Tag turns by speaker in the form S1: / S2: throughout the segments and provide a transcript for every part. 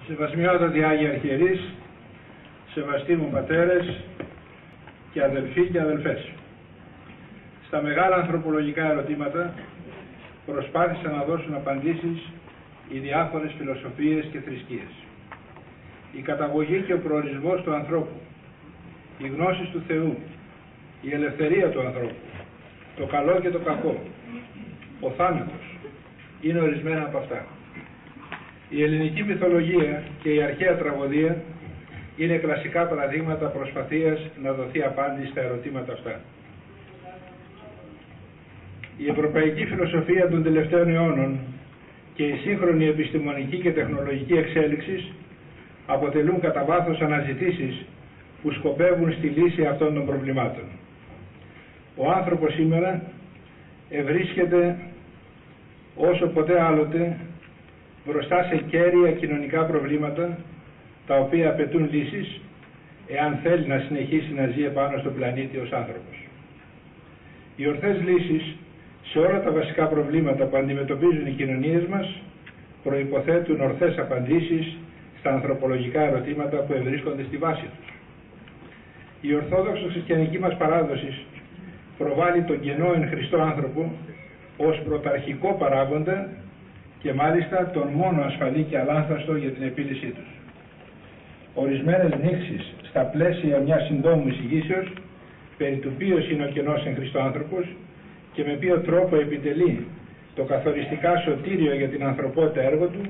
S1: Σεβασμιότατοι Άγιοι Αρχιερείς, σεβαστοί μου πατέρες και αδελφοί και αδελφές. Στα μεγάλα ανθρωπολογικά ερωτήματα προσπάθησαν να δώσουν απαντήσεις οι διάφορες φιλοσοφίες και θρησκείες. Η καταγωγή και ο προορισμός του ανθρώπου, οι γνώσεις του Θεού, η ελευθερία του ανθρώπου, το καλό και το κακό, ο θάνατος, είναι ορισμένα από αυτά. Η ελληνική μυθολογία και η αρχαία τραγωδία είναι κλασικά παραδείγματα προσπαθίας να δοθεί απάντηση στα ερωτήματα αυτά. Η ευρωπαϊκή φιλοσοφία των τελευταίων αιώνων και η σύγχρονη επιστημονική και τεχνολογική εξέλιξη αποτελούν κατά βάθος αναζητήσεις που σκοπεύουν στη λύση αυτών των προβλημάτων. Ο άνθρωπος σήμερα ευρίσκεται όσο ποτέ άλλοτε μπροστά σε κέρια κοινωνικά προβλήματα τα οποία απαιτούν λύσεις εάν θέλει να συνεχίσει να ζει επάνω στον πλανήτη ως άνθρωπος. Οι ορθές λύσεις σε όλα τα βασικά προβλήματα που αντιμετωπίζουν οι κοινωνίες μας προϋποθέτουν ορθές απαντήσεις στα ανθρωπολογικά ερωτήματα που ευρίσκονται στη βάση τους. Η ορθόδοξο χριστιανική μας παράδοση προβάλλει τον κενό εν Χριστώ άνθρωπο ως πρωταρχικό παράγοντα και μάλιστα τον μόνο ασφαλή και αλάνθαστο για την επίλυσή τους. Ορισμένες νήξεις στα πλαίσια μιας συντόμου εισηγήσεως περί του ποιος είναι ο κενός εν Χριστώ άνθρωπος και με ποιο τρόπο επιτελεί το καθοριστικά σωτήριο για την ανθρωπότητα έργο του,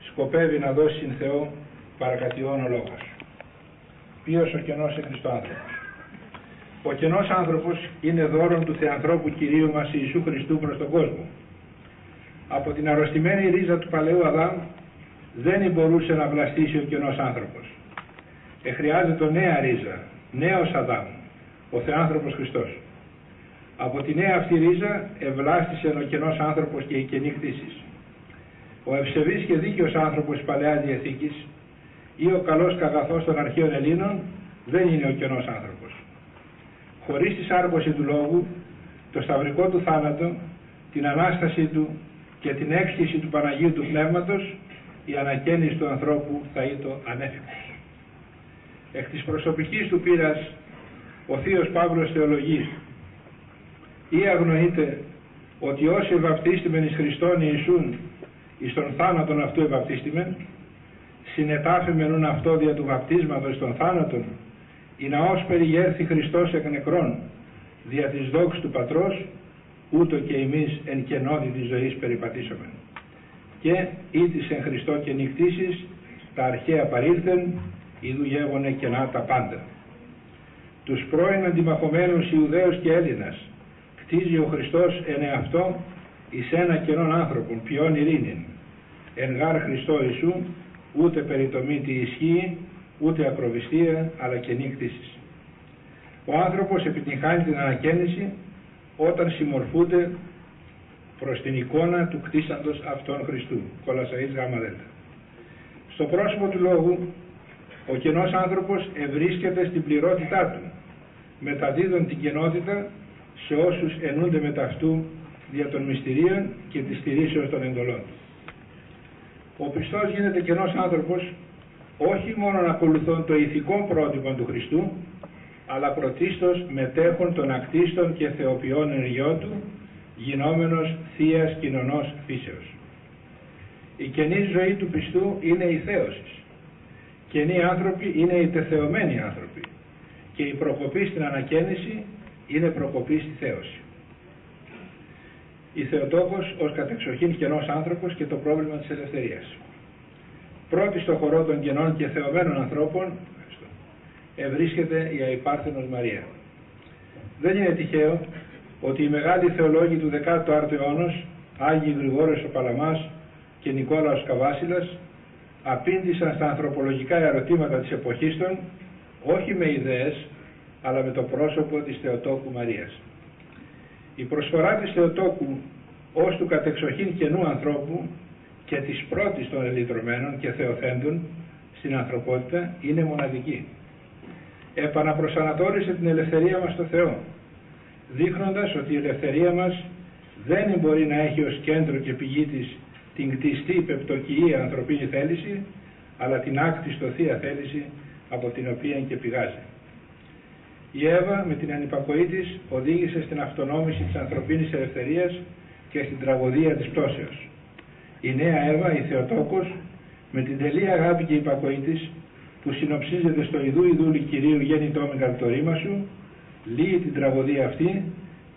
S1: σκοπεύει να δώσει συν Θεό παρακατιών ο λόγος. Ποιος ο κενός εν Χριστώ άνθρωπος? Ο κενός άνθρωπος είναι δώρον του Θεανθρώπου Κυρίου μας Ιησού Χριστού προς τον κόσμο. Από την αρρωστημένη ρίζα του παλαιού Αδάμ δεν μπορούσε να βλαστήσει ο κενός άνθρωπος. Χρειάζεται νέα ρίζα, νέος Αδάμ, ο Θεάνθρωπος Χριστός. Από τη νέα αυτή ρίζα ευλάστησε ο κενός άνθρωπος και η κενή κτήσης. Ο ευσεβής και δίκαιος άνθρωπος της Παλαιάς Διαθήκης ή ο καλός και αγαθός των αρχαίων Ελλήνων δεν είναι ο κενός άνθρωπος. Χωρίς τη σάρπωση του λόγου, το σταυρικό του θάνατο, την Ανάσταση του και την έκχυση του Παναγίου του Πνεύματος, η ανακαίνιση του ανθρώπου θα ήταν ανέφικτος. Εκ της προσωπικής του πείρας, ο Θείος Παύλος θεολογεί ή αγνοείται ότι όσοι ευαπτίστημεν εις Χριστόν Ιησούν εις τον θάνατον αυτού ευαπτίστημεν, συνετάφημενουν αυτό δια του βαπτίσματος των θάνατων, ή να ως περιγέρθη Χριστός εκ νεκρών, δια της δόξης του Πατρός, ούτω και εμείς εν κενώδη της ζωής περιπατήσομεν. Και ήτης εν Χριστώ και νυχτήσεις, τα αρχαία παρήλθεν, ιδού γεύωνε κενά τα πάντα. Τους πρώην αντιμαχωμένους Ιουδαίους και Έλληνας κτίζει ο Χριστός εν εαυτό εις ένα κενόν άνθρωπον, ποιόν ειρήνην. Εν γάρ Χριστό Ιησού, ούτε περιτομή τη ισχύει, ούτε ακροβιστία, αλλά κενή κτήσεις. Ο άνθρωπος επιτυγχάνει την ανακαίνιση όταν συμμορφούνται προς την εικόνα του κτίσαντος αυτόν Χριστού. Κολασσαΐς Γ. Στο πρόσωπο του Λόγου, ο κενός άνθρωπος ευρίσκεται στην πληρότητά του, μεταδίδον την κενότητα σε όσους ενούνται με ταυτού δια των μυστηρίων και της στηρίσεως των εντολών του. Ο πιστός γίνεται κενός άνθρωπος όχι μόνο ακολουθών το ηθικό πρότυπο του Χριστού, αλλά πρωτίστως μετέχων των ακτίστων και θεοποιών ενεργειών του, γινόμενος θείας κοινωνός φύσεως. Η κενή ζωή του πιστού είναι η θέωση. Κενοί άνθρωποι είναι οι τεθεωμένοι άνθρωποι και η προκοπή στην ανακαίνιση είναι προκοπή στη θέωση. Η Θεοτόκος ως κατεξοχήν κενός άνθρωπος και το πρόβλημα της ελευθερίας. Πρώτη στο χορό των κενών και θεωμένων ανθρώπων ευρίσκεται η αϊπάρθενος Μαρία. Δεν είναι τυχαίο ότι οι μεγάλοι θεολόγοι του 14ου αιώνα, Άγιοι Γρηγόριος ο Παλαμάς και Νικόλαος Καβάσιλας, απήντησαν στα ανθρωπολογικά ερωτήματα της εποχής των, όχι με ιδέες, αλλά με το πρόσωπο της Θεοτόκου Μαρίας. Η προσφορά της Θεοτόκου ως του κατεξοχήν κενού ανθρώπου και της πρώτης των ελυτρωμένων και θεοθέντων στην ανθρωπότητα είναι μοναδική. Επαναπροσανατόλισε την ελευθερία μας στο Θεό, δείχνοντας ότι η ελευθερία μας δεν μπορεί να έχει ως κέντρο και πηγή της την κτιστή πεπτοκυή ανθρωπίνη θέληση, αλλά την άκτιστο θεία θέληση από την οποία και πηγάζει. Η Εύα με την ανυπακοή της οδήγησε στην αυτονόμηση της ανθρωπίνης ελευθερίας και στην τραγωδία της πτώσεως. Η νέα Εύα, η Θεοτόκος, με την τελή αγάπη και υπακοή της, που συνοψίζεται στο ιδού Κυρίου γέννητό με κατ' το ρήμα σου, λύει την τραγωδία αυτή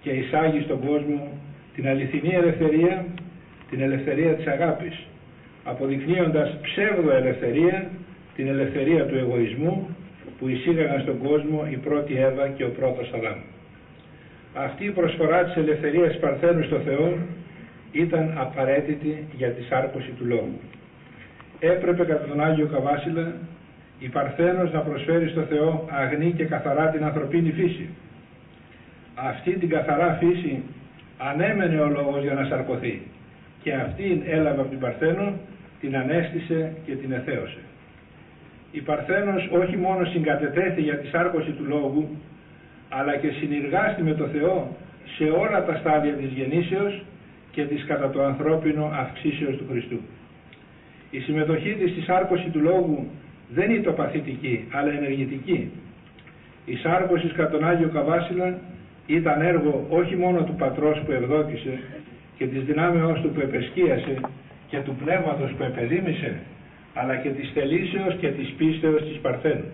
S1: και εισάγει στον κόσμο την αληθινή ελευθερία, την ελευθερία της αγάπης, αποδεικνύοντας ψεύδο ελευθερία, την ελευθερία του εγωισμού που εισήγαγαν στον κόσμο η πρώτη Εύα και ο πρώτος Αδάμ. Αυτή η προσφορά της ελευθερίας Παρθένου στο Θεό ήταν απαραίτητη για τη σάρκωση του λόγου. Έπρεπε κατά τον Άγιο Καβάσιλα η Παρθένος να προσφέρει στο Θεό αγνή και καθαρά την ανθρωπίνη φύση. Αυτή την καθαρά φύση ανέμενε ο λόγος για να σαρκωθεί και αυτήν έλαβε από την Παρθένο, την ανέστησε και την εθέωσε. Η Παρθένος όχι μόνο συγκατετέθη για τη σάρκωση του λόγου, αλλά και συνεργάστη με το Θεό σε όλα τα στάδια της γεννήσεως και της κατά το ανθρώπινο αυξήσεως του Χριστού. Η συμμετοχή της στη σάρκωση του λόγου δεν είναι παθητική, αλλά ενεργητική. Η σάρκωση κατά τον Άγιο Καβάσιλα ήταν έργο όχι μόνο του Πατρός που ευδόκησε και της δυνάμεώς του που επεσκίασε και του πνεύματος που επεδήμησε, αλλά και της θελήσεως και της πίστεως της Παρθένου.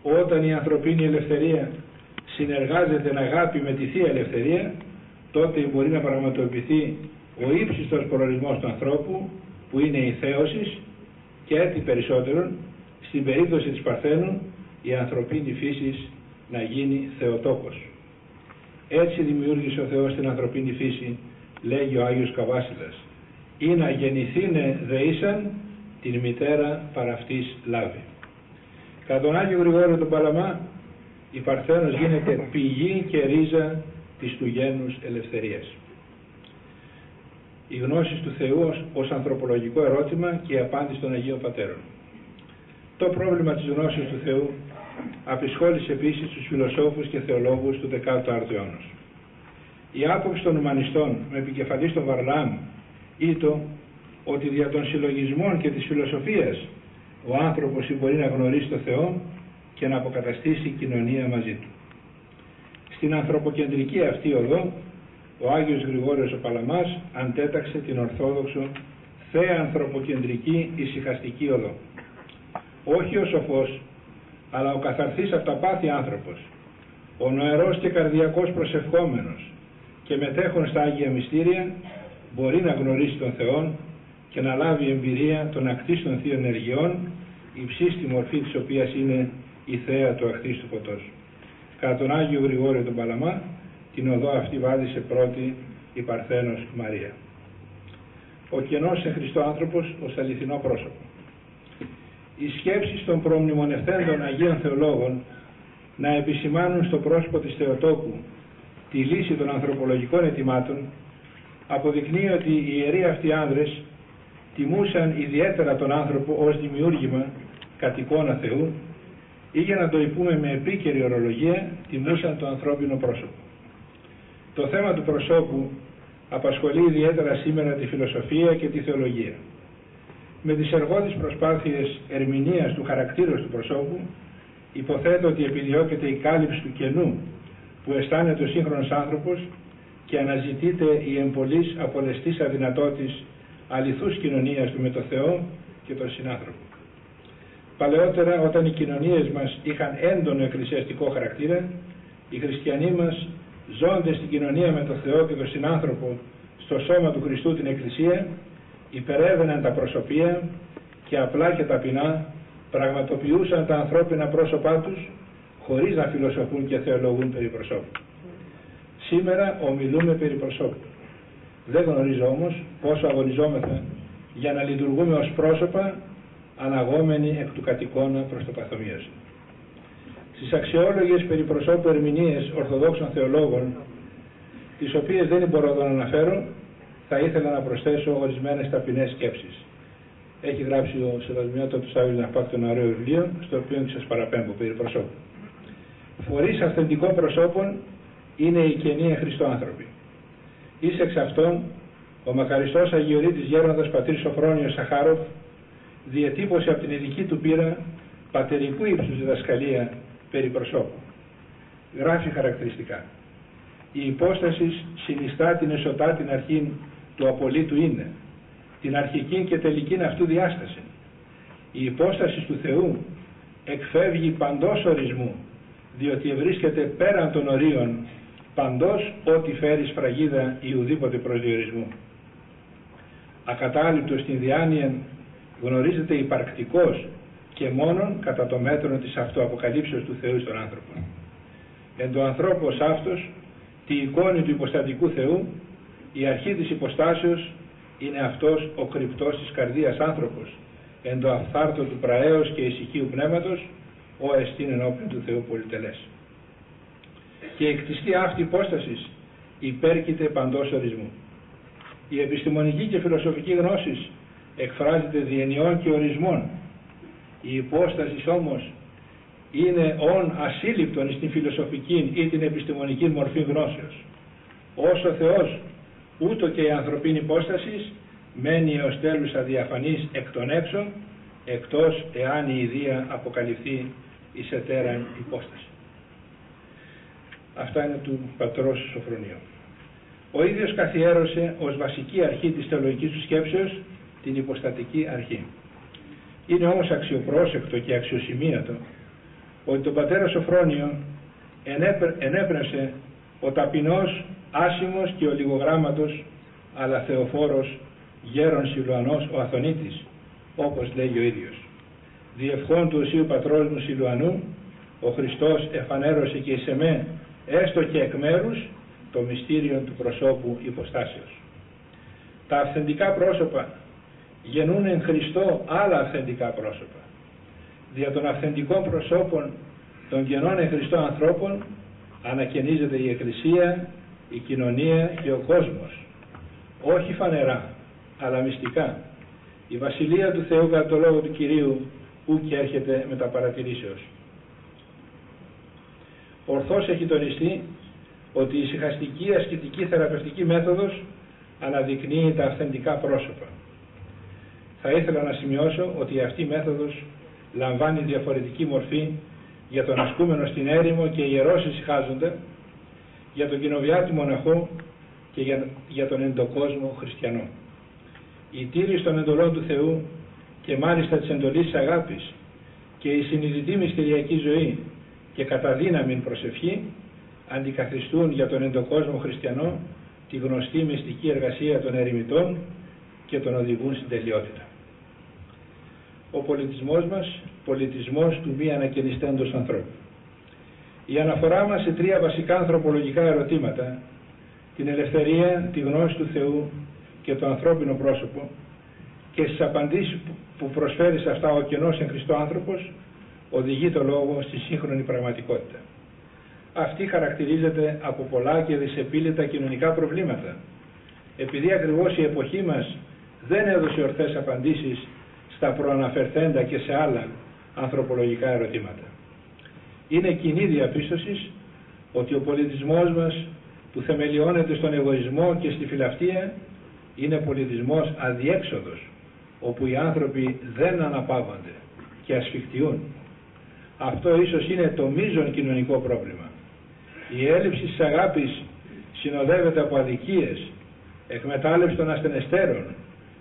S1: Όταν η ανθρωπίνη ελευθερία συνεργάζεται εν αγάπη με τη Θεία Ελευθερία, τότε μπορεί να πραγματοποιηθεί ο ύψιστος προορισμός του ανθρώπου, που είναι η θέωση, και έτσι περισσότερον, στην περίπτωση της Παρθένου, η ανθρωπίνη φύση να γίνει Θεοτόκος. Έτσι δημιούργησε ο Θεός την ανθρωπίνη φύση, λέγει ο Άγιος Καβάσιλας, ή να γεννηθήνε δεήσαν την μητέρα παραυτής λάβει. Κατά τον Άγιο Γρηγόριο τον Παλαμά, η Παρθένος γίνεται πηγή και ρίζα της του γένους ελευθερίας. Η γνώση του Θεού ως ανθρωπολογικό ερώτημα και η απάντηση των Αγίων Πατέρων. Το πρόβλημα της γνώσης του Θεού απεισχόλησε επίσης τους φιλοσόφους και θεολόγους του 14ου αιώνα. Η άποψη των ουμανιστών με επικεφαλής τον Βαρλάμ ήτο ότι δια των συλλογισμών και της φιλοσοφίας ο άνθρωπος μπορεί να γνωρίσει το Θεό και να αποκαταστήσει κοινωνία μαζί του. Στην ανθρωποκεντρική αυτή οδό, ο Άγιος Γρηγόριος ο Παλαμάς αντέταξε την ορθόδοξο θέα ανθρωποκεντρική ησυχαστική οδό. Όχι ο σοφός, αλλά ο καθαρθής αυταπάθη άνθρωπος, ο νοερός και καρδιακός προσευχόμενος και μετέχων στα Άγια Μυστήρια, μπορεί να γνωρίσει τον Θεό και να λάβει εμπειρία των ακτίστων θείων ενεργειών, υψής στη μορφή της οποίας είναι η θέα του ακτίστου φωτός. Κατά τον Άγιο Γρηγόριο τον Παλαμά, την οδό αυτή βάδισε πρώτη η Παρθένος Μαρία. Ο κενός εν Χριστώ άνθρωπος ως αληθινό πρόσωπο. Οι σκέψεις των προμνημονευτέντων Αγίων Θεολόγων να επισημάνουν στο πρόσωπο της Θεοτόκου τη λύση των ανθρωπολογικών αιτημάτων αποδεικνύει ότι οι ιεροί αυτοί άνδρες τιμούσαν ιδιαίτερα τον άνθρωπο ως δημιούργημα κατ' εικόνα Θεού ή, για να το πούμε με επίκαιρη ορολογία, τιμούσαν το ανθρώπινο πρόσωπο. Το θέμα του προσώπου απασχολεί ιδιαίτερα σήμερα τη φιλοσοφία και τη θεολογία. Με τις εργότες προσπάθειες ερμηνείας του χαρακτήρου του προσώπου, υποθέτω ότι επιδιώκεται η κάλυψη του κενού που αισθάνεται ο σύγχρονος άνθρωπος και αναζητείται η εμπολής απολεστής αδυνατότης αληθούς κοινωνίας του με το Θεό και τον συνάνθρωπο. Παλαιότερα, όταν οι κοινωνίες μας είχαν έντονο εκκλησιαστικό χαρακτήρα, οι χριστιανοί μας, ζώντες στην κοινωνία με τον Θεό και τον συνάνθρωπο στο σώμα του Χριστού την Εκκλησία, υπερέβαιναν τα προσωπία και απλά και ταπεινά πραγματοποιούσαν τα ανθρώπινα πρόσωπά τους χωρίς να φιλοσοφούν και θεολογούν περί προσώπου. Σήμερα ομιλούμε περί προσώπου. Δεν γνωρίζω όμως πόσο αγωνιζόμεθα για να λειτουργούμε ως πρόσωπα αναγόμενοι εκ του κατοικώνα προς το παθομοίωση. Στις αξιόλογες περί προσώπου ερμηνείες ορθοδόξων θεολόγων, τις οποίες δεν μπορώ εδώ να αναφέρω, θα ήθελα να προσθέσω ορισμένες ταπεινές σκέψεις. Έχει γράψει ο Σεβασμιότατος Άβυλος Ναπάκτου ένα ωραίο βιβλίο, στο οποίο σας παραπέμπω περί προσώπου. Φορείς αυθεντικών προσώπων είναι οι καινοί εν Χριστώ άνθρωποι. Εις εξ αυτών, ο μακαριστός Αγιορείτης Γέροντας πατήρ Σοφρόνιος Σαχάροφ διατύπωσε από την ειδική του πείρα πατερικού ύψους διδασκαλία περί προσώπου. Γράφει χαρακτηριστικά: η υπόσταση συνιστά την εσωτά την αρχήν του απολύτου είναι, την αρχική και τελική αυτού διάσταση. Η υπόσταση του Θεού εκφεύγει παντός ορισμού, διότι ευρίσκεται πέραν των ορίων παντός ό,τι φέρει σφραγίδα ή ουδήποτε προσδιορισμού. Ακατάληπτος στην διάνοια γνωρίζεται υπαρκτικός και μόνον κατά το μέτρο της αυτοαποκαλύψεως του Θεού στον άνθρωπο. Εν το ανθρώπος αυτός, τη εικόνη του υποστατικού Θεού, η αρχή της υποστάσεως είναι αυτός ο κρυπτός της καρδίας άνθρωπος, εν το αυθάρτο του πραέως και ησυχίου πνεύματος, ο εστίν ενώπιον του Θεού πολυτελές. Και η κτιστή αυτή υπόστασης υπέρκειται παντός ορισμού. Η επιστημονική και φιλοσοφική γνώση εκφράζεται διενιών και ορισμών. Η υπόσταση όμως είναι όν ασύλληπτον στην φιλοσοφική ή την επιστημονική μορφή γνώσεως. Όσο Θεός, ούτω και η ανθρωπίνη υπόσταση μένει έως τέλους αδιαφανής εκ των έξω, εκτός εάν η ιδία αποκαλυφθεί εις ετέραν υπόσταση. Αυτά είναι του πατρός Σοφρονίου. Ο ίδιος καθιέρωσε ως βασική αρχή της θεολογικής του σκέψεως την υποστατική αρχή. Είναι όμως αξιοπρόσεκτο και αξιοσημείωτο ότι τον πατέρα Σοφρόνιο ενέπνευσε ο ταπεινός, άσημος και ολιγογράμματος αλλά θεοφόρος γέρον Σιλουανός ο Αθωνίτης, όπως λέγει ο ίδιος. Διευχών του Οσίου Πατρός μου Σιλουανού, ο Χριστός εφανέρωσε και εις εμέ έστω και εκ μέρους το μυστήριο του προσώπου υποστάσεως. Τα αυθεντικά πρόσωπα γεννούν εν Χριστώ άλλα αυθεντικά πρόσωπα. Δια των αυθεντικών προσώπων των γεννών εν Χριστώ ανθρώπων ανακαινίζεται η Εκκλησία, η κοινωνία και ο κόσμος. Όχι φανερά, αλλά μυστικά. Η Βασιλεία του Θεού κατά το λόγο του Κυρίου ου και έρχεται με τα παρατηρήσεως. Ορθώς έχει τονιστεί ότι η ησυχαστική ασκητική θεραπευτική μέθοδος αναδεικνύει τα αυθεντικά πρόσωπα. Θα ήθελα να σημειώσω ότι αυτή η μέθοδος λαμβάνει διαφορετική μορφή για τον ασκούμενο στην έρημο και ιερός ησυχάζοντα, για τον κοινοβιάτη μοναχό και για τον εντοκόσμο χριστιανό. Η τήρηση των εντολών του Θεού και μάλιστα της εντολής της αγάπης και η συνειδητή μυστηριακή ζωή και κατά δύναμην προσευχή αντικαθιστούν για τον εντοκόσμο χριστιανό τη γνωστή μυστική εργασία των ερημητών και τον οδηγούν στην τελειότητα. Ο πολιτισμός μας, πολιτισμός του μη ανακαινιστέντος ανθρώπου. Η αναφορά μας σε τρία βασικά ανθρωπολογικά ερωτήματα, την ελευθερία, τη γνώση του Θεού και το ανθρώπινο πρόσωπο, και στις απαντήσεις που προσφέρει σε αυτά ο κενός εν Χριστώ άνθρωπος, οδηγεί το λόγο στη σύγχρονη πραγματικότητα. Αυτή χαρακτηρίζεται από πολλά και δυσεπίλητα κοινωνικά προβλήματα, επειδή ακριβώς η εποχή μας δεν έδωσε ορθές απαντήσεις στα προαναφερθέντα και σε άλλα ανθρωπολογικά ερωτήματα. Είναι κοινή διαπίστωση ότι ο πολιτισμός μας, που θεμελιώνεται στον εγωισμό και στη φιλαυτία, είναι πολιτισμός αδιέξοδος, όπου οι άνθρωποι δεν αναπαύονται και ασφικτιούν. Αυτό ίσως είναι το μείζον κοινωνικό πρόβλημα. Η έλλειψη της αγάπης συνοδεύεται από αδικίες, εκμετάλλευση των ασθενεστέρων,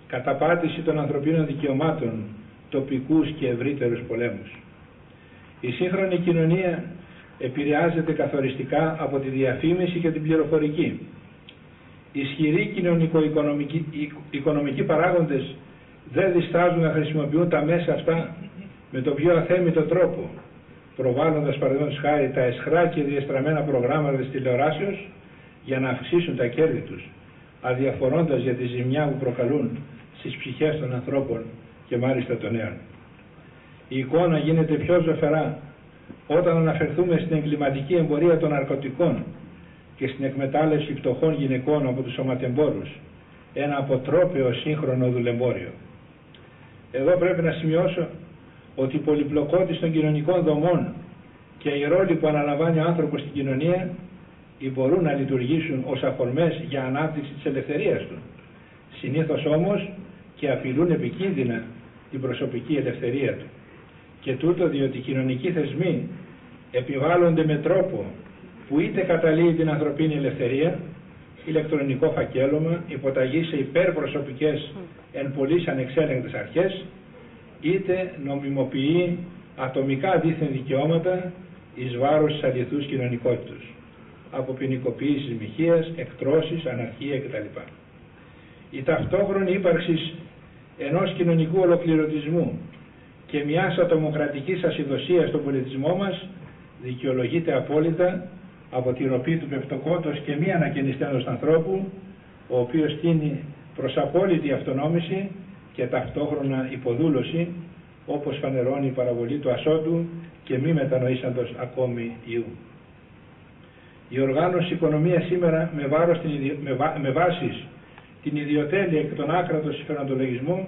S1: καταπάτηση των ανθρωπίνων δικαιωμάτων, τοπικούς και ευρύτερους πολέμους. Η σύγχρονη κοινωνία επηρεάζεται καθοριστικά από τη διαφήμιση και την πληροφορική. Ισχυροί κοινωνικο-οικονομικοί παράγοντες δεν διστάζουν να χρησιμοποιούν τα μέσα αυτά με τον πιο αθέμητο τρόπο, προβάλλοντας παραδείγματος χάρη τα αισχρά και διεστραμμένα προγράμματα της τηλεοράσεως για να αυξήσουν τα κέρδη τους, αδιαφορώντας για τη ζημιά που προκαλούν στις ψυχές των ανθρώπων και μάλιστα των νέων. Η εικόνα γίνεται πιο ζωφερά όταν αναφερθούμε στην εγκληματική εμπορία των ναρκωτικών και στην εκμετάλλευση πτωχών γυναικών από τους σωματεμπόρους, ένα αποτρόπαιο σύγχρονο δουλεμπόριο. Εδώ πρέπει να σημειώσω ότι η πολυπλοκότητα των κοινωνικών δομών και οι ρόλοι που αναλαμβάνει ο άνθρωπος στην κοινωνία μπορούν να λειτουργήσουν ως αφορμές για ανάπτυξη της ελευθερίας του. Συνήθως όμως και απειλούν επικίνδυνα την προσωπική ελευθερία του. Και τούτο διότι οι κοινωνικοί θεσμοί επιβάλλονται με τρόπο που είτε καταλύει την ανθρωπίνη ελευθερία, ηλεκτρονικό φακέλωμα, υποταγή σε υπερπροσωπικές εν πολλοίς ανεξέλεγκτες αρχές, είτε νομιμοποιεί ατομικά δίθεν δικαιώματα εις βάρος της αληθούς κοινωνικότητας, από ποινικοποίηση μοιχείας, εκτρώσεις, αναρχία κτλ. Η ταυτόχρονη ύπαρξη ενός κοινωνικού ολοκληρωτισμού και μιας ατομοκρατικής ασυδοσίας στον πολιτισμό μας δικαιολογείται απόλυτα από τη ροπή του πεπτοκότος και μη ανακαινιστένος ανθρώπου, ο οποίος τίνει προς απόλυτη αυτονόμηση και ταυτόχρονα υποδούλωση, όπως φανερώνει η παραβολή του ασώτου και μη μετανοήσαντος ακόμη Ιού. Η οργάνωση οικονομίας σήμερα με βάση την ιδιοτέλεια και τον άκρατο συμφεροντολογισμό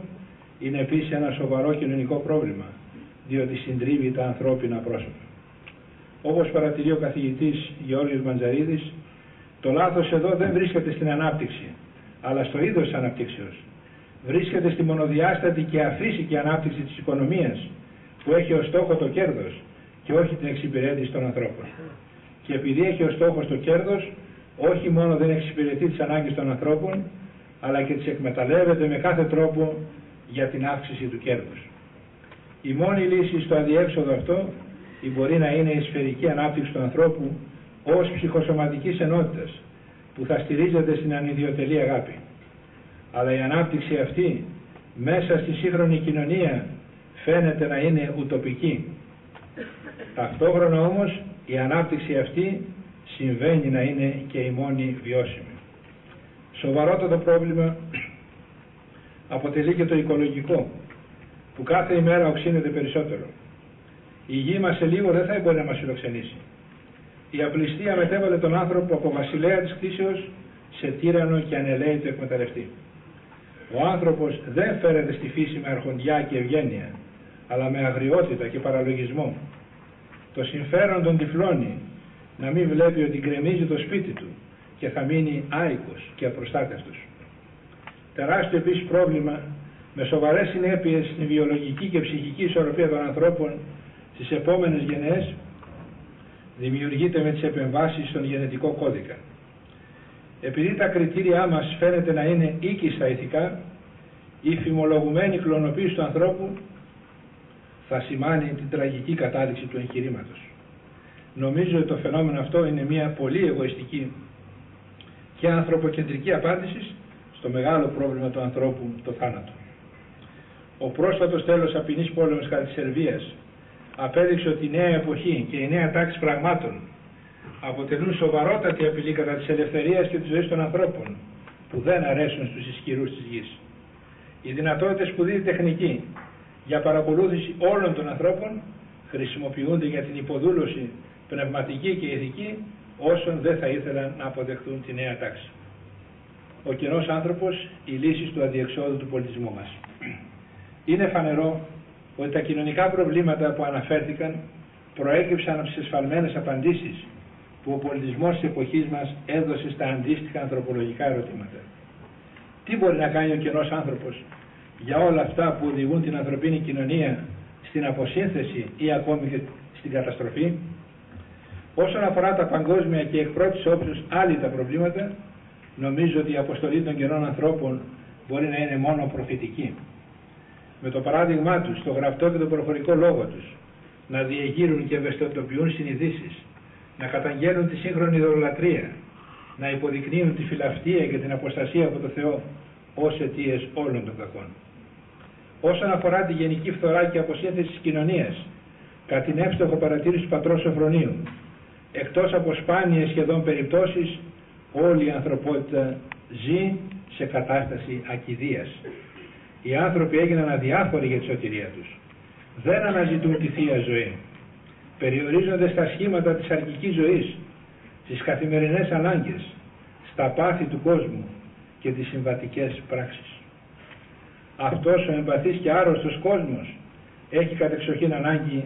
S1: είναι επίσης ένα σοβαρό κοινωνικό πρόβλημα, διότι συντρίβει τα ανθρώπινα πρόσωπα. Όπως παρατηρεί ο καθηγητής Γεώργιος Μαντζαρίδης, το λάθος εδώ δεν βρίσκεται στην ανάπτυξη, αλλά στο είδος της αναπτύξεως. Βρίσκεται στη μονοδιάστατη και αφύσικη ανάπτυξη της οικονομίας, που έχει ως στόχο το κέρδος και όχι την εξυπηρέτηση των ανθρώπων. Και επειδή έχει ως στόχο το κέρδος, όχι μόνο δεν εξυπηρετεί τις ανάγκες των ανθρώπων, αλλά και τις εκμεταλλεύεται με κάθε τρόπο για την αύξηση του κέρδους. Η μόνη λύση στο αδιέξοδο αυτό μπορεί να είναι η σφαιρική ανάπτυξη του ανθρώπου ως ψυχοσωματικής ενότητας, που θα στηρίζεται στην ανιδιοτελή αγάπη. Αλλά η ανάπτυξη αυτή μέσα στη σύγχρονη κοινωνία φαίνεται να είναι ουτοπική. Ταυτόχρονα όμως η ανάπτυξη αυτή συμβαίνει να είναι και η μόνη βιώσιμη. Σοβαρότατο πρόβλημα αποτελεί και το οικολογικό, που κάθε ημέρα οξύνεται περισσότερο. Η γη μας σε λίγο δεν θα μπορεί να μας φιλοξενήσει. Η απληστία μετέβαλε τον άνθρωπο από βασιλέα της κτήσεως σε τύραννο και ανελαίητο εκμεταλλευτή. Ο άνθρωπος δεν φέρεται στη φύση με αρχοντιά και ευγένεια, αλλά με αγριότητα και παραλογισμό. Το συμφέρον τον τυφλώνει να μην βλέπει ότι γκρεμίζει το σπίτι του και θα μείνει άϊκος και απροστάτευτος. Τεράστιο επίσης πρόβλημα με σοβαρές συνέπειες στην βιολογική και ψυχική ισορροπία των ανθρώπων στις επόμενες γενναίες δημιουργείται με τις επεμβάσεις στον γενετικό κώδικα. Επειδή τα κριτήριά μας φαίνεται να είναι οίκιστα ηθικά, η φημολογουμένη κλωνοποίηση του ανθρώπου θα σημάνει την τραγική κατάληξη του εγχειρήματος. Νομίζω ότι το φαινόμενο αυτό είναι μια πολύ εγωιστική και ανθρωποκεντρική απάντηση στο μεγάλο πρόβλημα του ανθρώπου, το θάνατο. Ο πρόσφατος τέλος απεινής πόλεμος κατά της Σερβίας απέδειξε ότι η νέα εποχή και η νέα τάξη πραγμάτων αποτελούν σοβαρότατη απειλή κατά της ελευθερίας και της ζωής των ανθρώπων, που δεν αρέσουν στους ισχυρούς της γης. Οι δυνατότητες που δίνει η τεχνική για παρακολούθηση όλων των ανθρώπων χρησιμοποιούνται για την υποδούλωση πνευματική και ηθική όσων δεν θα ήθελαν να αποδεχθούν τη νέα τάξη. Ο κενός άνθρωπος, η λύση του αδιεξόδου του πολιτισμού μας. Είναι φανερό ότι τα κοινωνικά προβλήματα που αναφέρθηκαν προέκυψαν από τις εσφαλμένες απαντήσεις που ο πολιτισμός της εποχής μας έδωσε στα αντίστοιχα ανθρωπολογικά ερωτήματα. Τι μπορεί να κάνει ο κενός άνθρωπος για όλα αυτά που οδηγούν την ανθρωπίνη κοινωνία στην αποσύνθεση ή ακόμη και στην καταστροφή? Όσον αφορά τα παγκόσμια και εκ πρώτης όψεως άλυτα προβλήματα, νομίζω ότι η αποστολή των κενών ανθρώπων μπορεί να είναι μόνο προφητική. Με το παράδειγμά τους, το γραπτό και το προφορικό λόγο τους, να διεγείρουν και ευαισθητοποιούν συνειδήσεις, να καταγγέλνουν τη σύγχρονη ειδωλολατρία, να υποδεικνύουν τη φιλαυτία και την αποστασία από το Θεό ως αιτίες όλων των κακών. Όσον αφορά τη γενική φθορά και αποσύνθεση της κοινωνίας, κατά την εύστοχο παρατήρηση του πατρός Σοφρονίου, εκτός από σπάνιες σχεδόν περιπτώσεις, όλη η ανθρωπότητα ζει σε κατάσταση ακιδείας. Οι άνθρωποι έγιναν αδιάφοροι για τη σωτηρία τους. Δεν αναζητούν τη Θεία Ζωή. Περιορίζονται στα σχήματα της αρκικής ζωής, στις καθημερινές ανάγκες, στα πάθη του κόσμου και τις συμβατικές πράξεις. Αυτός ο εμπαθής και άρρωστος κόσμος έχει κατεξοχήν ανάγκη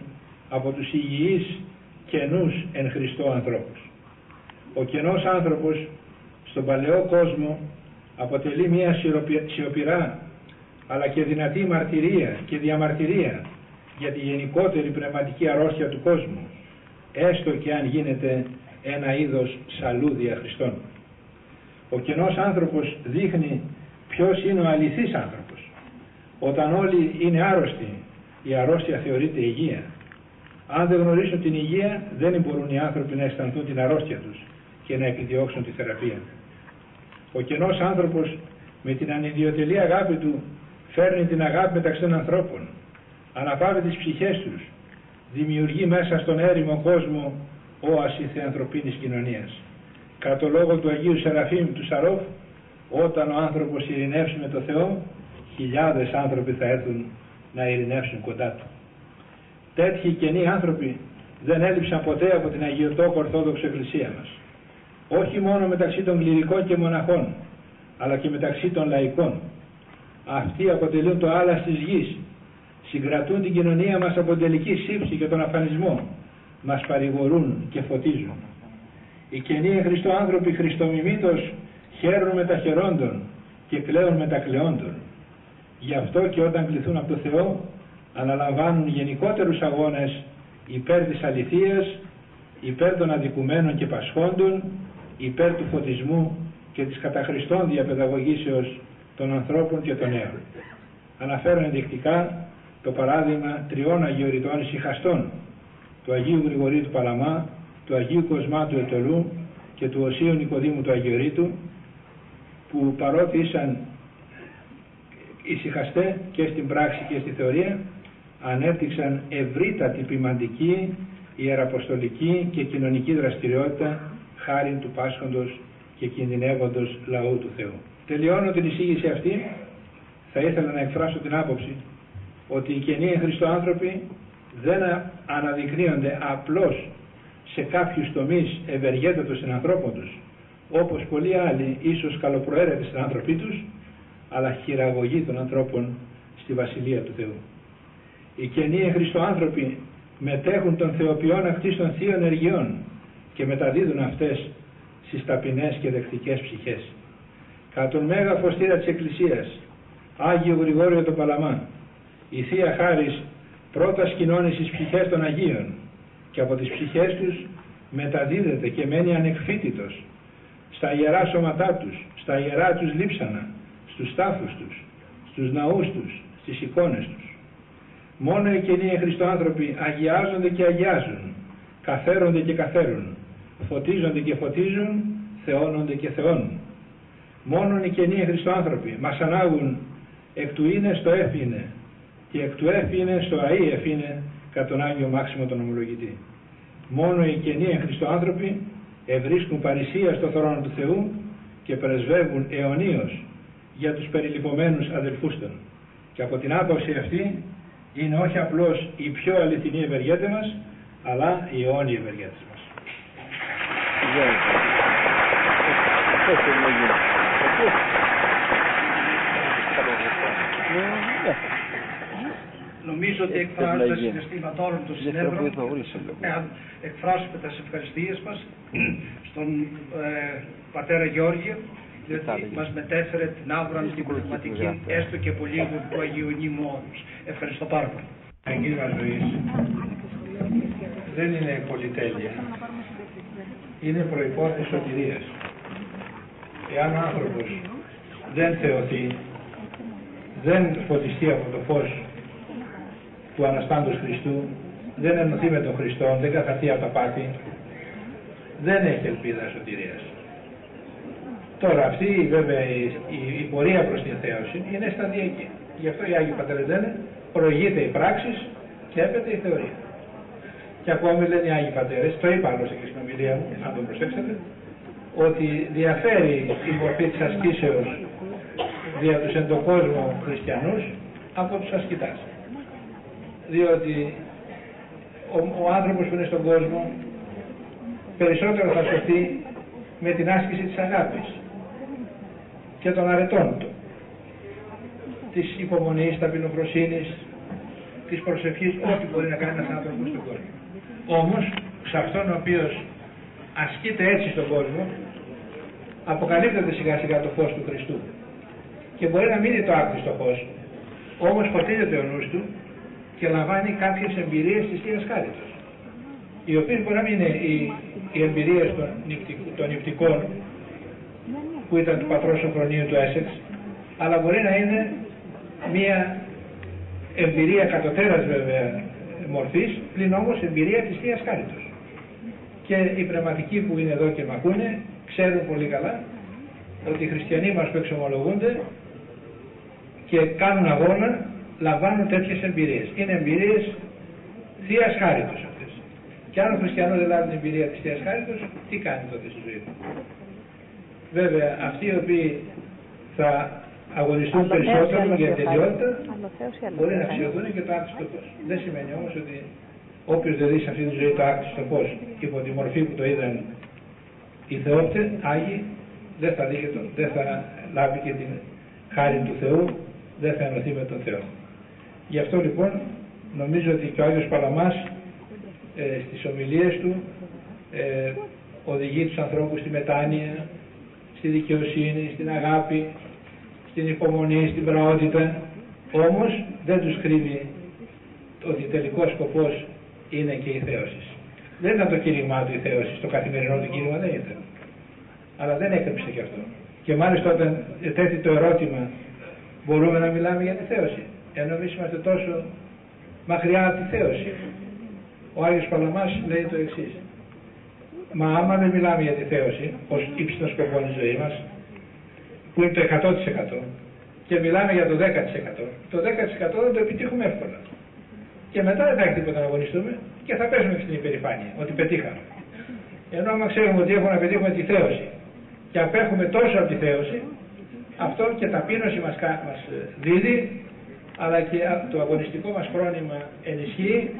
S1: από τους υγιείς κενούς εν Χριστώ ανθρώπους. Ο κενός άνθρωπος στον παλαιό κόσμο αποτελεί μια σιωπηρά αλλά και δυνατή μαρτυρία και διαμαρτυρία για τη γενικότερη πνευματική αρρώστια του κόσμου, έστω και αν γίνεται ένα είδος σαλούδια Χριστών. Ο κενός άνθρωπος δείχνει ποιος είναι ο αληθής άνθρωπος. Όταν όλοι είναι άρρωστοι, η αρρώστια θεωρείται υγεία. Αν δεν γνωρίσουν την υγεία, δεν μπορούν οι άνθρωποι να αισθανθούν την αρρώστια τους και να επιδιώξουν τη θεραπεία. Ο κενός άνθρωπος με την ανιδιοτελή αγάπη του φέρνει την αγάπη μεταξύ των ανθρώπων, αναπαύει τις ψυχές τους, δημιουργεί μέσα στον έρημο κόσμο όαση θεανθρωπίνης κοινωνίας. Κατά το λόγο του Αγίου Σεραφείμ του Σαρόφ, όταν ο άνθρωπος ειρηνεύσει με το Θεό, χιλιάδες άνθρωποι θα έρθουν να ειρηνεύσουν κοντά του. Τέτοιοι κενοί άνθρωποι δεν έλειψαν ποτέ από την αγιωτόκο Ορθόδοξο Εκκλησία μας. Όχι μόνο μεταξύ των κληρικών και μοναχών, αλλά και μεταξύ των λαϊκών. Αυτοί αποτελούν το άλας της γης, συγκρατούν την κοινωνία μας από την τελική σύψη και τον αφανισμό, μας παρηγορούν και φωτίζουν. Οι κενοί εν Χριστώ άνθρωποι χριστομιμήτως χαίρουν με τα χαιρόντων και κλαίουν με τα κλαιόντων. Γι' αυτό και όταν κληθούν από το Θεό, αναλαμβάνουν γενικότερους αγώνες υπέρ της αληθείας, υπέρ των αδικουμένων και πασχόντων, υπέρ του φωτισμού και της κατά Χριστόν διαπαιδαγωγήσεως των ανθρώπων και των νέων. Αναφέρω ενδεικτικά το παράδειγμα τριών αγιοριτών ησυχαστών, του Αγίου Γρηγορίου του Παλαμά, του Αγίου Κοσμά του Ετωλού και του Οσίου Νικοδήμου του Αγιορείτου, που παρότι ήσαν ησυχαστέ και στην πράξη και στη θεωρία, ανέπτυξαν ευρύτατη ποιμαντική, ιεραποστολική και κοινωνική δραστηριότητα χάριν του πάσχοντος και κινδυνεύοντος λαού του Θεού. Τελειώνω την εισήγηση αυτή, θα ήθελα να εκφράσω την άποψη ότι οι κενοί εν Χριστώ άνθρωποι δεν αναδεικνύονται απλώς σε κάποιους τομείς ευεργέτατος συνανθρώπων τους, όπως πολλοί άλλοι ίσως καλοπροαίρετοι συνανθρωποί τους, αλλά χειραγωγή των ανθρώπων στη Βασιλεία του Θεού. Οι κενοί εν Χριστώ άνθρωποι μετέχουν των θεοποιών ακτίστων θείων εργειών και μεταδίδουν αυτές στις ταπεινές και δεκτικές ψυχές. Κατά τον Μέγα Φωστήρα της Εκκλησίας, Άγιο Γρηγόριο το Παλαμά, η Θεία Χάρις πρώτα σκηνώνει στις ψυχές των Αγίων και από τις ψυχές τους μεταδίδεται και μένει ανεκφύτητος στα ιερά σώματά τους, στα ιερά τους λείψανα, στους τάφους τους, στους ναούς τους, στις εικόνες τους. Μόνο οι κενοί εν Χριστώ άνθρωποι αγιάζονται και αγιάζουν, καθαίρονται και καθαίρουν, φωτίζονται και φωτίζουν, θεώνονται και θεώνουν. Μόνο οι κενοί εν Χριστώ άνθρωποι μας ανάγουν εκ του είναι στο έφηνε και εκ του έφηνε στο αΐ έφηνε κατά τον Άγιο Μάξιμο τον Ομολογητή. Μόνο οι κενοί εν Χριστώ άνθρωποι ευρίσκουν παρησία στο θρόνο του Θεού και πρεσβεύουν αιωνίως για τους περιλυπωμένους αδελφούς των. Και από την άποψη αυτή είναι όχι απλώς οι πιο αληθινοί ευεργέτες μας, αλλά οι αιώνιοι ευεργέτες μας.
S2: Νομίζω ότι εκφράζουμε τα συναισθήματα όλων των συνέδρων, εκφράσουμε τις ευχαριστίες μας στον Πατέρα Γεώργιο, διότι μας μετέφερε την άβραν την πνευματική, έστω και πολύ λίγο του Αγίου Νήμου όρους. Ευχαριστώ πάρα πολύ.
S1: Η αγγίγα ζωής δεν είναι πολυτέλεια. Είναι προϋπόθεση σωτηρίας. Εάν ο άνθρωπος δεν θεωθεί, δεν φωτιστεί από το φως του Αναστάντος Χριστού, δεν ενωθεί με τον Χριστό, δεν καθαρθεί από τα πάθη, δεν έχει ελπίδα σωτηρίας. Τώρα αυτή βέβαια η πορεία προς την θέωση είναι σταδιακή. Γι' αυτό οι Άγιοι Πατέρες λένε προηγείται η πράξη και έπεται η θεωρία. Και ακόμη λένε οι Άγιοι Πατέρες, το είπα άλλωστε και στην ομιλία μου, αν τον προσέξετε, ότι διαφέρει η μορφή της ασκήσεως δια τους εν τον κόσμο χριστιανούς από τους ασκητάς. Διότι ο άνθρωπος που είναι στον κόσμο περισσότερο θα σωθεί με την άσκηση της αγάπης και των αρετών του, της υπομονής, ταπεινοφροσύνης, της προσευχής, ό,τι μπορεί να κάνει ένας άνθρωπος στον κόσμο. Όμως, σε αυτόν ο οποίος ασκείται έτσι στον κόσμο, αποκαλύπτεται σιγά σιγά το φως του Χριστού και μπορεί να μην είναι το άκριστο φως, Όμως φωτίζεται ο νους του και λαμβάνει κάποιες εμπειρίες της Θείας Χάριτος, οι οποίες μπορεί να μην είναι οι εμπειρίες των νηπτικών που ήταν του πατρός Σοφρονίου του Έσεξ, αλλά μπορεί να είναι μια εμπειρία κατωτέρας βέβαια μορφής, πλην όμως εμπειρία της Θείας Χάριτος. Και οι πνευματικοί που είναι εδώ και μ' ακούνε ξέρουν πολύ καλά ότι οι χριστιανοί μας που εξομολογούνται και κάνουν αγώνα λαμβάνουν τέτοιες εμπειρίες. Είναι εμπειρίες Θείας Χάριτος αυτές. Και αν ο χριστιανός δεν λάβει την εμπειρία της Θείας Χάριτος, τι κάνει τότε στη ζωή του? Βέβαια αυτοί οι οποίοι θα αγωνιστούν περισσότερο για την τελειότητα μπορεί να αξιωθούν και το άκτιστο πώς. Δεν σημαίνει όμως ότι όποιος δεν δει σε αυτή τη ζωή το άκτιστο πώς υπό τη μορφή που το είδαν οι θεόπτες, Άγιοι, δεν θα λάβει και την χάρη του Θεού, δεν θα ενωθεί με τον Θεό. Γι' αυτό λοιπόν νομίζω ότι και ο Άγιος Παλαμάς στις ομιλίες του οδηγεί τους ανθρώπους στη μετάνοια, στη δικαιοσύνη, στην αγάπη, στην υπομονή, στην πραότητα, όμως δεν τους κρύβει ότι τελικός σκοπός είναι και η θέωση. Δεν ήταν το κήρυγμά του η θέωση, το καθημερινό του κήρυγμα δεν ήταν. Αλλά δεν έκρυψε και αυτό. Και μάλιστα όταν τέθη το ερώτημα, μπορούμε να μιλάμε για τη θέωση, ενώ εμείς είμαστε τόσο μακριά από τη θέωση. Ο Άγιος Παλαμάς λέει το εξής: μα άμα δεν μιλάμε για τη θέωση ως ύψιστον σκοπό της ζωής μας, που είναι το 100%, και μιλάμε για το 10%, το 10% δεν το επιτύχουμε εύκολα. Και μετά δεν θα έχει τίποτα να αγωνιστούμε και θα πέσουμε και στην υπερηφάνεια, ότι πετύχαμε. Ενώ άμα ξέρουμε ότι έχουμε να πετύχουμε τη θέωση και απέχουμε τόσο από τη θέωση, αυτό και ταπείνωση μας δίδει, αλλά και το αγωνιστικό μας φρόνημα ενισχύει,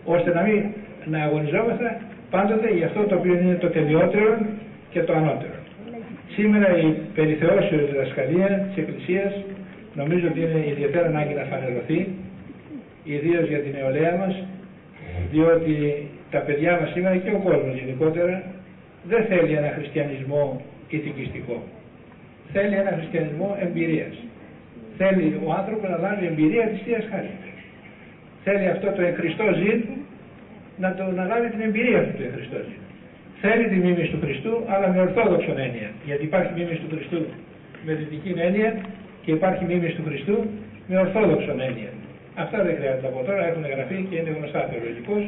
S1: ώστε να αγωνιζόμαστε πάντοτε για αυτό το οποίο είναι το τελειότερο και το ανώτερο. Σήμερα η περιθεώσεως διδασκαλία της Εκκλησίας νομίζω ότι είναι ιδιαίτερα ανάγκη να φανερωθεί, ιδίως για την νεολαία μας, διότι τα παιδιά μας σήμερα και ο κόσμος γενικότερα δεν θέλει ένα χριστιανισμό ηθικιστικό. Θέλει ένα χριστιανισμό εμπειρίας. Θέλει ο άνθρωπος να λάβει εμπειρία της Θείας Χάριτος. Θέλει αυτό το εν Χριστώ ζήν να λάβει την εμπειρία του το εν Χριστώ ζήν. Θέλει τη μίμηση του Χριστού, αλλά με ορθόδοξον έννοια. Γιατί υπάρχει μίμηση του Χριστού με δυτική έννοια και υπάρχει μίμηση του Χριστού με ορθόδοξον έννοια. Αυτά δεν χρειάζεται από τώρα, έχουν γραφεί και είναι γνωστά θεολογικώς.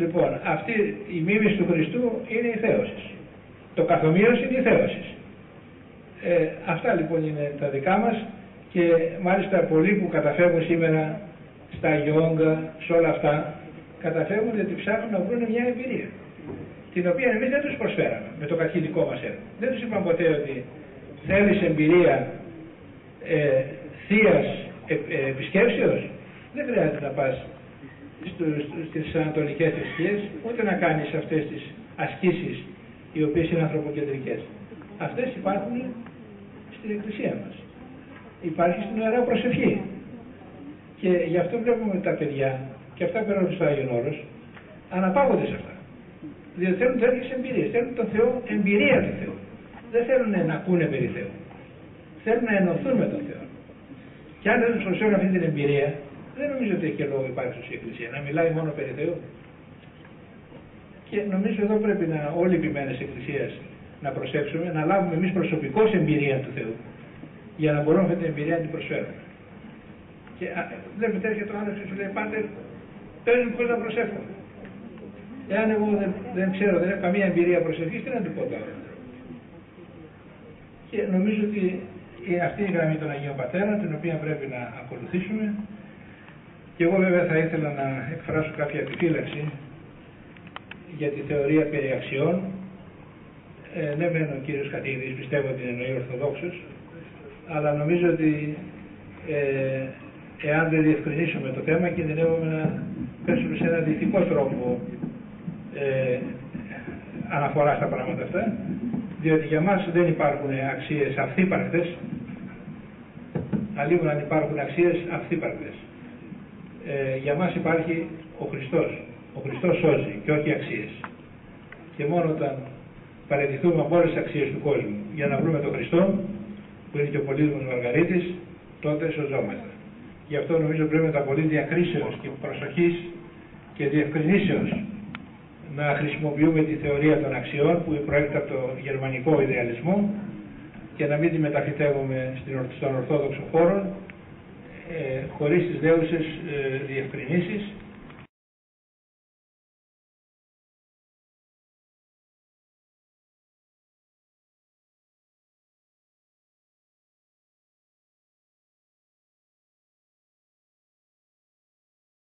S1: Λοιπόν, αυτή η μίμηση του Χριστού είναι η θέωση. Το καθομοίως είναι η θέωση. Αυτά λοιπόν είναι τα δικά μας και μάλιστα πολλοί που καταφεύγουν σήμερα στα γιόγκα, σε όλα αυτά, καταφεύγουν γιατί ψάχνουν να βρουν μια εμπειρία, την οποία εμείς δεν τους προσφέραμε με το καθηγητικό μας έργο. Δεν τους είπαμε ποτέ ότι θέλεις εμπειρία θείας επισκέψεως, δεν χρειάζεται να πας στις ανατολικές θρησκείες, ούτε να κάνεις αυτές τις ασκήσεις οι οποίες είναι ανθρωποκεντρικές. Αυτές υπάρχουν στην Εκκλησία μας. Υπάρχει στην Ιερά Προσευχή. Και γι' αυτό βλέπουμε τα παιδιά και αυτά που παίρνουν στο Άγιον Όρος αναπαύονται σε αυτά. Διότι θέλουν τέτοιες εμπειρίες. Θέλουν τον Θεό, εμπειρία του Θεού. Δεν θέλουν να ακούνε περί Θεού. Θέλουν να ενωθούν με τον Θεό. Και αν δεν τους προσφέρουν αυτή την εμπειρία, δεν νομίζω ότι έχει και λόγο υπάρξει στην Εκκλησία να μιλάει μόνο περί Θεού. Και νομίζω εδώ πρέπει να όλοι οι επιμένες Εκκλησίας να προσέξουμε, να λάβουμε εμείς προσωπικώς εμπειρία του Θεού, για να μπορούμε αυτή την εμπειρία να την προσφέρουμε. Και βλέπετε έρχεται ο άνθρωπος και σου λέει: πάτερ, πες μου πώς να προσεύχω. Εάν εγώ δεν ξέρω, δεν έχω καμία εμπειρία προσευχής, τι να του πω τώρα. Και νομίζω ότι αυτή η γραμμή των Αγίων Πατέρων, την οποία πρέπει να ακολουθήσουμε. Και εγώ βέβαια θα ήθελα να εκφράσω κάποια επιφύλαξη για τη θεωρία περί αξιών. Ναι, μεν ο κύριος Χατίδης πιστεύω ότι εννοεί Ορθοδόξους, αλλά νομίζω ότι εάν δεν διευκρινίσουμε το θέμα, κινδυνεύουμε να πέσουμε σε έναν δυτικό τρόπο αναφορά στα πράγματα αυτά, διότι για μας δεν υπάρχουν αξίες αυθύπαρκτες, αλλήμον αν υπάρχουν αξίες αυθύπαρκτες. Για μας υπάρχει ο Χριστός. Ο Χριστός σώζει και όχι αξίες. Και μόνο όταν παραιτηθούμε από όλες τις αξίες του κόσμου για να βρούμε τον Χριστό, που είναι και ο Πολύδημος Μαργαρίτης, τότε σωζόμαστε. Γι' αυτό νομίζω πρέπει με τα πολύ διακρίσεως και προσοχής και διευκρινήσεως να χρησιμοποιούμε τη θεωρία των αξιών που προέρχεται από το γερμανικό ιδεαλισμό και να μην τη μεταφυτεύουμε στον ορθόδοξο χώρο χωρίς τις δέουσες διευκρινήσεις